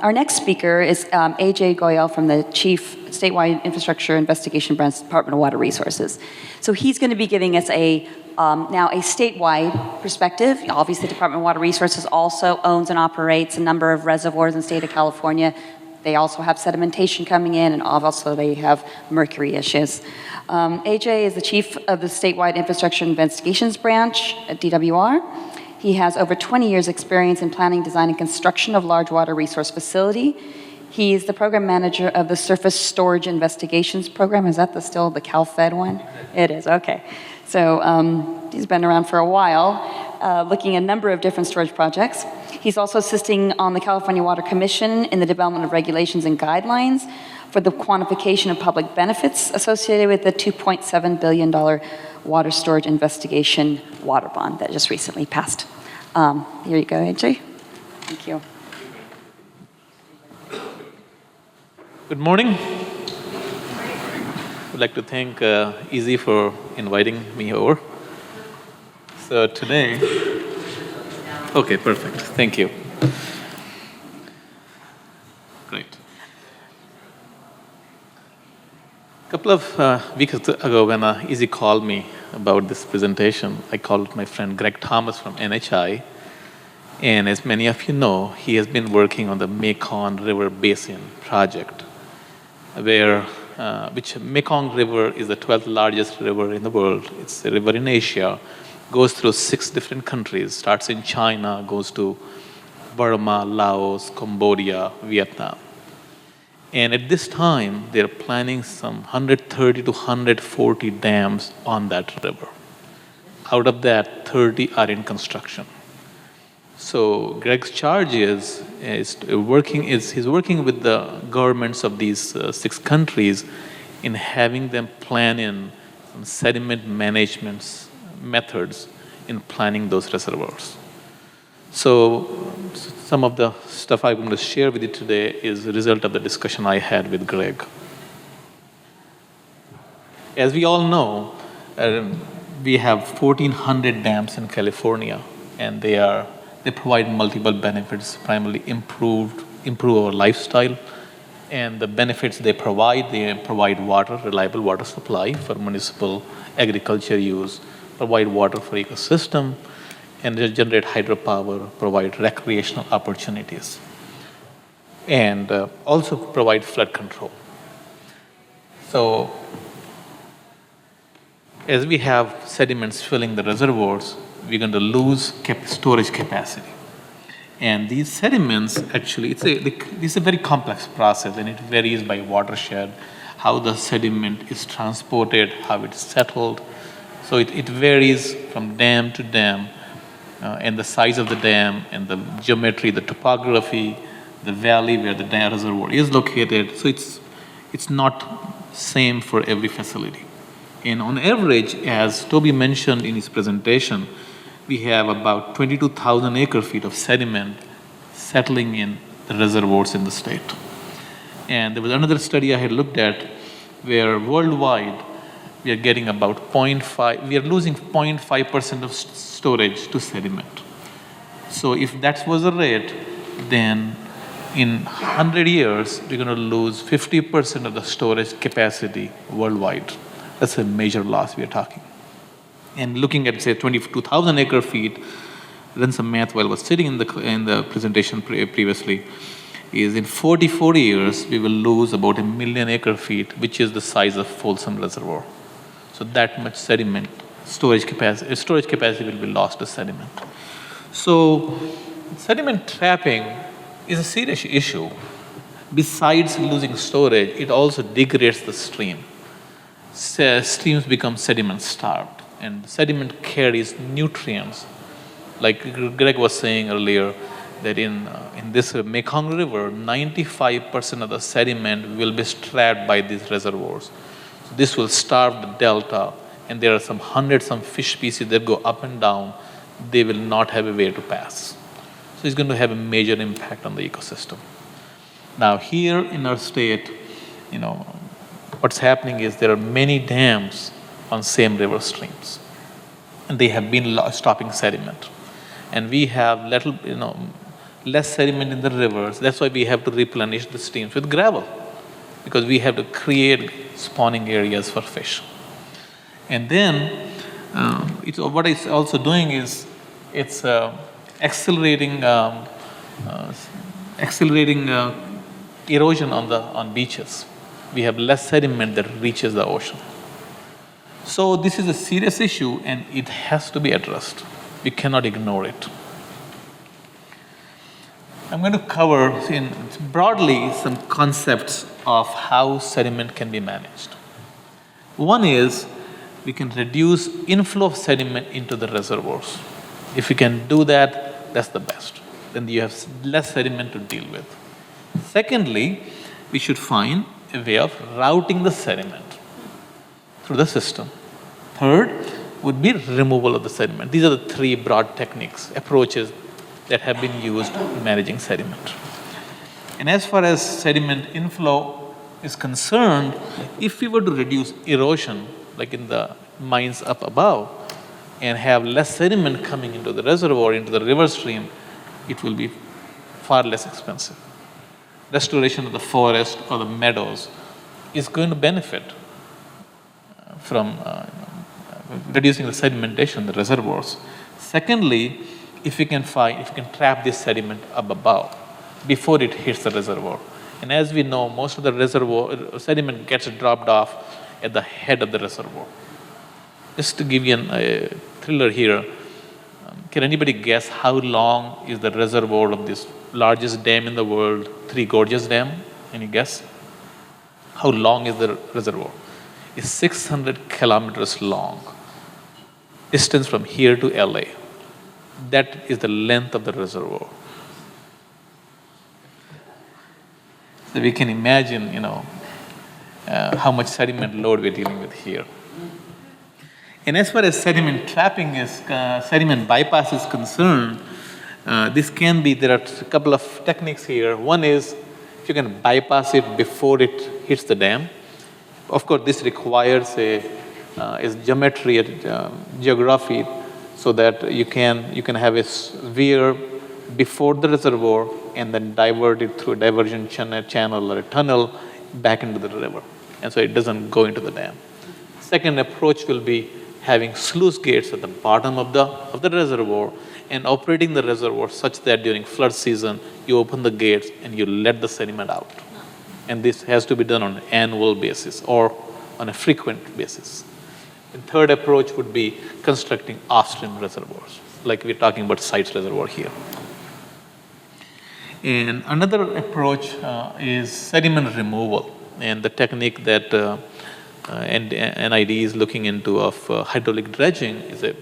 Our next speaker is Ajay Goyal from the Chief Statewide Infrastructure Investigation Branch, Department of Water Resources. So he's going to be giving us now a statewide perspective. Obviously, the Department of Water Resources also owns and operates a number of reservoirs in the state of California. They also have sedimentation coming in, and also they have mercury issues. Ajay is the chief of the Statewide Infrastructure Investigations Branch at DWR. He has over 20 years' experience in planning, design, and construction of large water resource facility. He is the program manager of the Surface Storage Investigations Program. Is that still the CalFed one? It is, okay. So he's been around for a while, looking at a number of different storage projects. He's also assisting on the California Water Commission in the development of regulations and guidelines for the quantification of public benefits associated with the $2.7 billion water storage investigation water bond that just recently passed. Here you go, Ajay. Thank you. Good morning. I'd like to thank Easy for inviting me over. So today, okay, perfect. Thank you. Great. A couple of weeks ago, when Easy called me about this presentation, I called my friend Greg Thomas from NHI. And as many of you know, he has been working on the Mekong River Basin project, which Mekong River is the 12th largest river in the world. It's a river in Asia, goes through 6 different countries, starts in China, goes to Burma, Laos, Cambodia, Vietnam. And at this time, they're planning some 130 to 140 dams on that river. Out of that, 30 are in construction. So Greg's charge is he's working with the governments of these 6 countries in having them plan in some sediment management methods in planning those reservoirs. So some of the stuff I'm going to share with you today is a result of the discussion I had with Greg. As we all know, we have 1,400 dams in California, and they provide multiple benefits, primarily improve our lifestyle. And the benefits they provide water, reliable water supply for municipal agriculture use, provide water for ecosystem, and they generate hydropower, provide recreational opportunities, and also provide flood control. So as we have sediments filling the reservoirs, we're going to lose storage capacity. And these sediments, actually, it's a very complex process, and it varies by watershed, how the sediment is transported, how it's settled. So it varies from dam to dam, and the size of the dam, and the geometry, the topography, the valley where the dam reservoir is located. So it's not same for every facility. And on average, as Toby mentioned in his presentation, we have about 22,000 acre-feet of sediment settling in the reservoirs in the state. And there was another study I had looked at where worldwide we are getting about 0.5, we are losing 0.5% of storage to sediment. So if that was the rate, then in 100 years, we're going to lose 50% of the storage capacity worldwide. That's a major loss we are talking. And looking at, say, 22,000 acre-feet, then some math while I was sitting in the presentation previously, is in 44 years, we will lose about 1 million acre-feet, which is the size of Folsom Reservoir. So that much sediment, storage capacity will be lost to sediment. So sediment trapping is a serious issue. Besides losing storage, it also degrades the stream. Streams become sediment-starved, and sediment carries nutrients. Like Greg was saying earlier, that in this Mekong River, 95% of the sediment will be trapped by these reservoirs. So this will starve the delta, and there are some fish species that go up and down. They will not have a way to pass. So it's going to have a major impact on the ecosystem. Now here in our state, what's happening is there are many dams on same river streams, and they have been stopping sediment. And we have less sediment in the rivers. That's why we have to replenish the streams with gravel, because we have to create spawning areas for fish. And then what it's also doing is it's accelerating erosion on beaches. We have less sediment that reaches the ocean. So this is a serious issue and it has to be addressed. We cannot ignore it. I'm going to cover broadly some concepts of how sediment can be managed. One is we can reduce inflow of sediment into the reservoirs. If we can do that, that's the best. Then you have less sediment to deal with. Secondly, we should find a way of routing the sediment through the system. Third would be removal of the sediment. These are the three broad techniques, approaches that have been used in managing sediment. And as far as sediment inflow is concerned, if we were to reduce erosion, like in the mines up above, and have less sediment coming into the reservoir, into the river stream, it will be far less expensive. Restoration of the forest or the meadows is going to benefit from reducing the sedimentation, the reservoirs. Secondly, if we can trap this sediment up above before it hits the reservoir. And as we know, most of the reservoir sediment gets dropped off at the head of the reservoir. Just to give you a thriller here, can anybody guess how long is the reservoir of this largest dam in the world, Three Gorges Dam? Any guess? How long is the reservoir? It's 600 kilometers long. Distance from here to LA. That is the length of the reservoir. So we can imagine, how much sediment load we're dealing with here. And as far as sediment trapping sediment bypass is concerned, there are a couple of techniques here. One is if you can bypass it before it hits the dam. Of course, this requires is geography, so that you can have a weir before the reservoir and then divert it through a diversion channel or a tunnel back into the river, and so it doesn't go into the dam. Second approach will be having sluice gates at the bottom of the reservoir and operating the reservoir such that during flood season you open the gates and you let the sediment out. And this has to be done on an annual basis or on a frequent basis. And third approach would be constructing off-stream reservoirs, like we're talking about Sites Reservoir here. And another approach is sediment removal, and the technique that NID is looking into of hydraulic dredging is a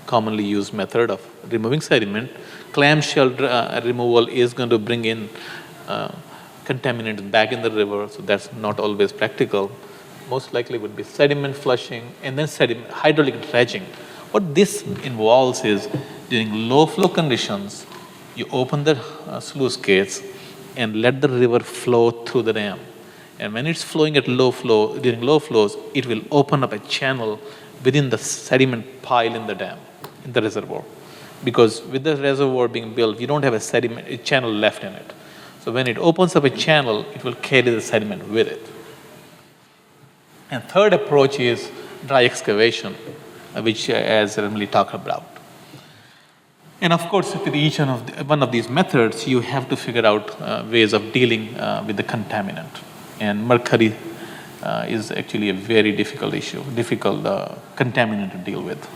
commonly used method of removing sediment. Clamshell removal is going to bring in contaminants back in the river, so that's not always practical. Most likely would be sediment flushing and then hydraulic dredging. What this involves is during low flow conditions, you open the sluice gates and let the river flow through the dam. And when it's flowing at low flow, during low flows, it will open up a channel within the sediment pile in the dam, in the reservoir. Because with the reservoir being built, you don't have a channel left in it. So when it opens up a channel, it will carry the sediment with it. And third approach is dry excavation, which as Emily talked about. And of course, with each one of these methods, you have to figure out ways of dealing with the contaminant. And mercury is actually a very difficult contaminant to deal with.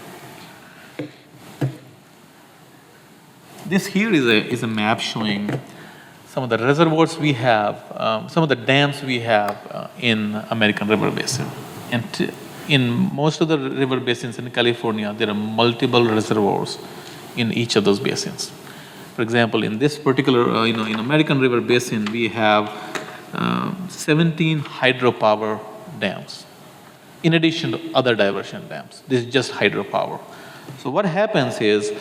This here is a map showing some of the reservoirs we have, some of the dams we have in American River Basin. And in most of the river basins in California, there are multiple reservoirs in each of those basins. For example, in this particular, in American River Basin, we have 17 hydropower dams, in addition to other diversion dams. This is just hydropower. So what happens is,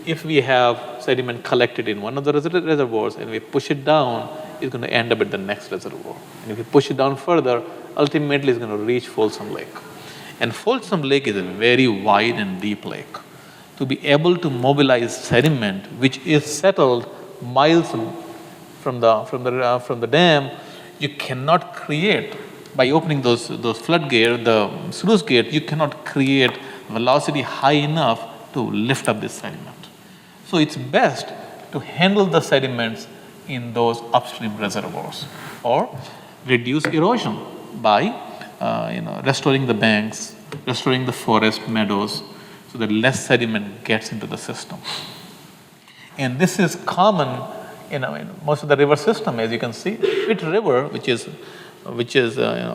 if we have sediment collected in one of the reservoirs and we push it down, it's going to end up at the next reservoir. And if we push it down further, ultimately it's going to reach Folsom Lake. And Folsom Lake is a very wide and deep lake. To be able to mobilize sediment, which is settled miles from the dam, you cannot create, by opening those floodgate, the sluice gate, you cannot create velocity high enough to lift up this sediment. So it's best to handle the sediments in those upstream reservoirs or reduce erosion by restoring the banks, restoring the forest meadows so that less sediment gets into the system. And this is common in most of the river system, as you can see. Pitt River, which is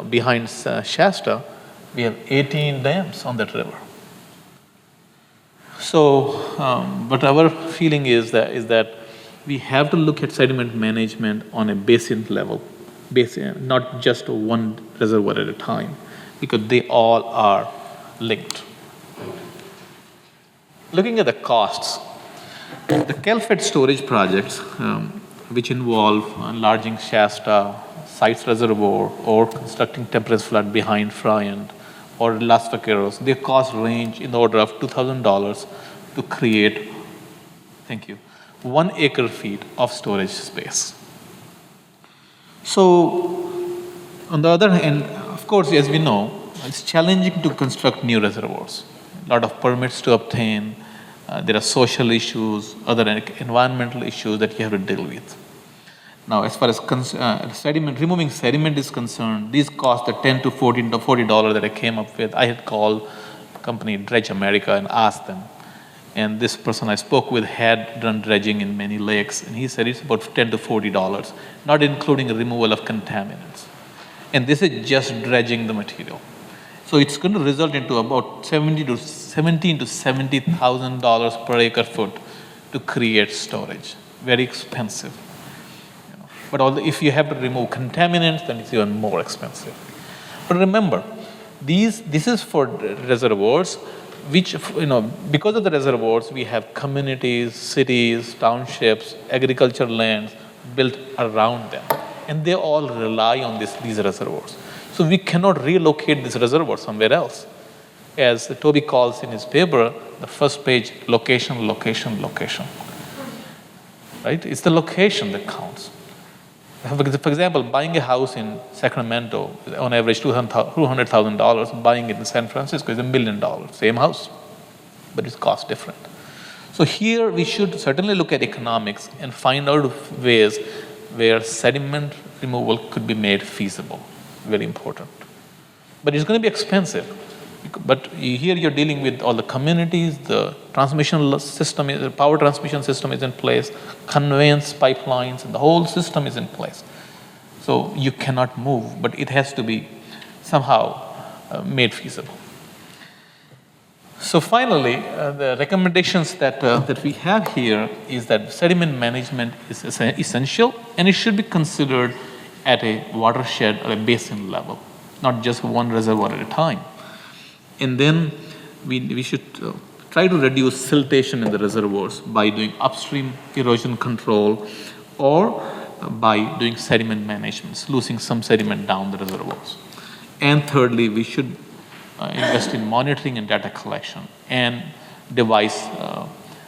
behind Shasta, we have 18 dams on that river. So, but our feeling is that we have to look at sediment management on a basin level, not just one reservoir at a time, because they all are linked. Looking at the costs, the Calfed storage projects, which involve enlarging Shasta, Sites Reservoir, or constructing temperance flood behind Friant, or Las Vaqueros, their cost range in the order of $2,000 to create, 1 acre feet of storage space. So, on the other hand, of course, as we know, it's challenging to construct new reservoirs. A lot of permits to obtain, there are social issues, other environmental issues that you have to deal with. Now, as far as removing sediment is concerned, these cost the $10 to $40 that I came up with. I had called company Dredge America and asked them. And this person I spoke with had done dredging in many lakes, and he said it's about $10 to $40, not including removal of contaminants. And this is just dredging the material. So it's going to result into about $17,000 to $70,000 per acre foot to create storage. Very expensive. But if you have to remove contaminants, then it's even more expensive. But remember, this is for reservoirs, which, because of the reservoirs, we have communities, cities, townships, agricultural lands built around them. And they all rely on these reservoirs. So we cannot relocate this reservoir somewhere else. As Toby calls in his paper, the first page, location, location, location. Right? It's the location that counts. For example, buying a house in Sacramento, on average $200,000, buying it in San Francisco is $1 million, same house, but it's cost different. So here we should certainly look at economics and find out ways where sediment removal could be made feasible. Very important. But it's going to be expensive. But here you're dealing with all the communities, the transmission system, the power transmission system is in place, conveyance pipelines, and the whole system is in place. So you cannot move, but it has to be somehow made feasible. So finally, the recommendations that we have here is that sediment management is essential, and it should be considered at a watershed or a basin level, not just one reservoir at a time. And then we should try to reduce siltation in the reservoirs by doing upstream erosion control or by doing sediment management, sluicing some sediment down the reservoirs. And thirdly, we should invest in monitoring and data collection and devise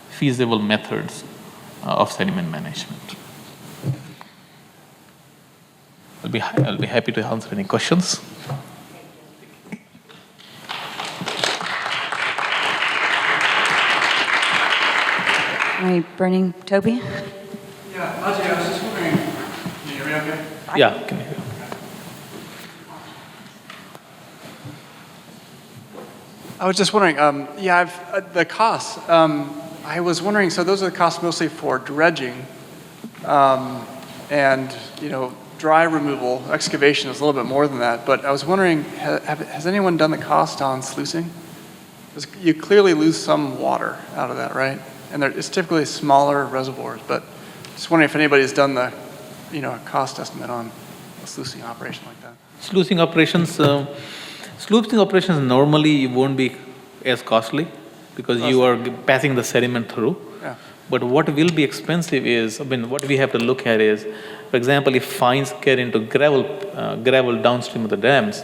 feasible methods of sediment management. I'll be happy to answer any questions. All right, burning Toby? Yeah, Ajay, I was just wondering, can you hear me okay? Yeah, can you hear? I was just wondering, the costs. I was wondering, so those are the costs mostly for dredging, and dry removal, excavation is a little bit more than that. But I was wondering, has anyone done the cost on sluicing? Because you clearly lose some water out of that, right? And it's typically smaller reservoirs, but just wondering if anybody's done the, cost estimate on a sluicing operation like that. Sluicing operations normally won't be as costly because you are passing the sediment through. Yeah. But what will be expensive is, what we have to look at is, for example, if fines get into gravel downstream of the dams,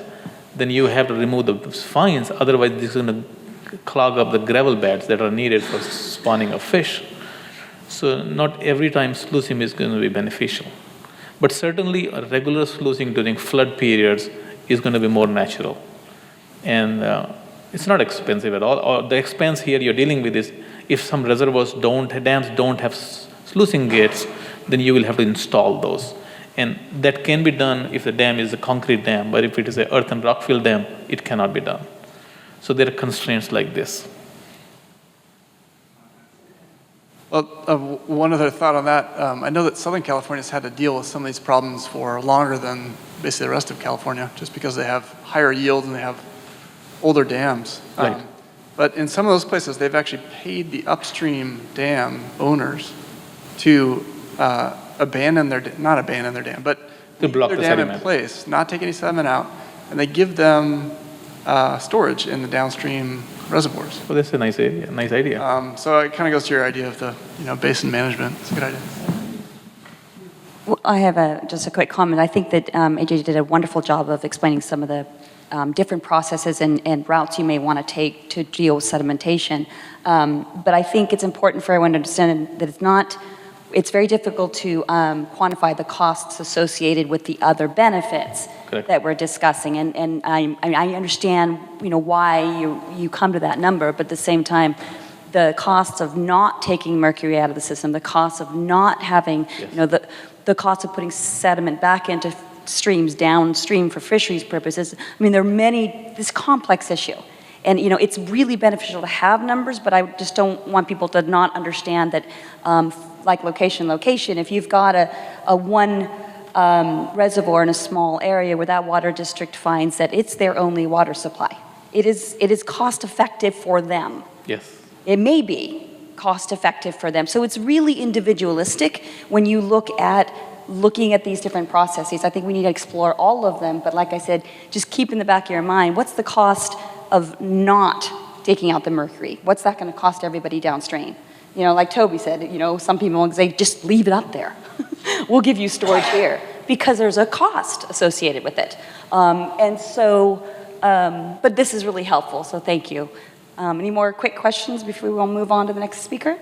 then you have to remove the fines, otherwise this is going to clog up the gravel beds that are needed for spawning of fish. So not every time sluicing is going to be beneficial. But certainly a regular sluicing during flood periods is going to be more natural. And it's not expensive at all. Or the expense here you're dealing with is if some reservoirs dams don't have sluicing gates, then you will have to install those. And that can be done if the dam is a concrete dam, but if it is an earth and rock fill dam, it cannot be done. So there are constraints like this. Well, one other thought on that. I know that Southern California's had to deal with some of these problems for longer than basically the rest of California, just because they have higher yields and they have older dams. Right. But in some of those places, they've actually paid the upstream dam owners to not abandon their dam, but To block leave the their dam in sediment. place, not take any sediment out, and they give them storage in the downstream reservoirs. Well, that's a nice idea. So it kind of goes to your idea of the basin management. It's a good idea. Well, I have just a quick comment. I think that AJ did a wonderful job of explaining some of the different processes and routes you may want to take to deal with sedimentation. But I think it's important for everyone to understand that it's very difficult to quantify the costs associated with the other benefits Correct. that we're discussing. And I understand, why you come to that number, but at the same time, the costs of not taking mercury out of the system, the costs of not having, Yes. the cost of putting sediment back into streams downstream for fisheries purposes. I mean, there are this complex issue. And, it's really beneficial to have numbers, but I just don't want people to not understand that, like location, if you've got a one reservoir in a small area where that water district finds that it's their only water supply, it is cost effective for them. Yes. It may be cost effective for them. So it's really individualistic when you looking at these different processes. I think we need to explore all of them, but like I said, just keep in the back of your mind, what's the cost of not taking out the mercury? What's that going to cost everybody downstream? Like Toby said, some people will say, just leave it up there. We'll give you storage here, because there's a cost associated with it. But this is really helpful, so thank you. Any more quick questions before we will move on to the next speaker?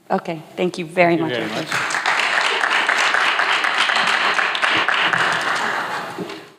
Okay, thank you very much. Thank you very much.